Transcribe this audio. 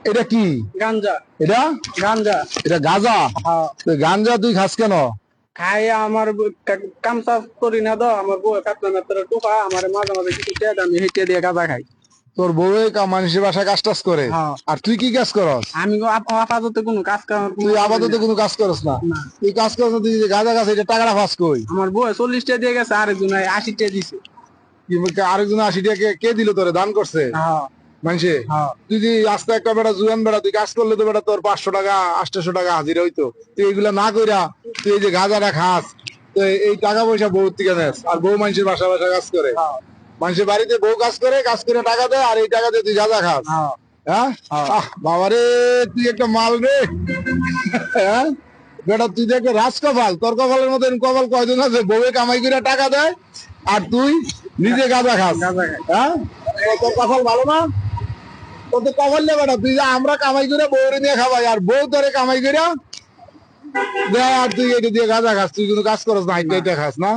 এটা কি? গাঞ্জা। এটা গাঞ্জা। এটা গাঁজা? হ্যাঁ। তো গাঁজা তুই খাস কেন? খাই আমার কাম কাজ করি না তো, আমার বউ কাটনা মেতরে টুকা আমার মাঝে মাঝে কিছু টেদ আমি হেঁটে দিয়ে গাঁজা খাই। তোর বউ মানুষের বাসায় কাজ টাজ করে? হ্যাঁ। আর তুই কি কাজ করস? আমি আপাতত কোনো কাজ কাম তুই আপাতত কোনো কাজ করস না? না। তুই কাজ করস না, তুই যে গাঁজা খাস, এটা টাকাটা ফাঁস কই? আমার বউ 40 দিয়ে গেছে, আরেকজন 80 দিছে। আরেকজন 80 টাকা কে দিল তোরে, দান করছে হ্যাঁ। মানুষে? হ্যাঁ। তুই যে আস্তে একটা বেটা জুয়ান বেটা, তুই কাজ করলে তো বেটা তোর 500 টাকা 800 টাকা হাজিরা হইতো। তুই এগুলা না কইরা তুই এই যে গাঁজাটা খাস, তো এই টাকা পয়সা বউ থেকে নেস, আর বউ মানুষের বাসা বাসা কাজ করে। মানুষের বাড়িতে বউ কাজ করে, কাজ করে টাকা দেয়, আর এই টাকা দিয়ে তুই গাঁজা খাস। হ্যাঁ। হ্যাঁ? বাবারে, তুই একটা মাল রে। হ্যাঁ বেটা, তুই তো একটা রাজ কপাল। তোর কপালের মতো কপাল কয়জন আছে? বউয়ে কামাই করে টাকা দেয়, আর তুই নিজে গাঁজা খাস। গাঁজা খাই। হ্যাঁ, তোর কপাল ভালো না? তোর তো কপাল নেই বেটা, তুই যে আমরা কামাই করে বউরে নিয়ে খাবাই, আর বউ তোরে কামাই করে দেয়, আর তুই এটা দিয়ে গাঁজা খাস। তুই কিন্তু কাজ করস না, এটা খাস না।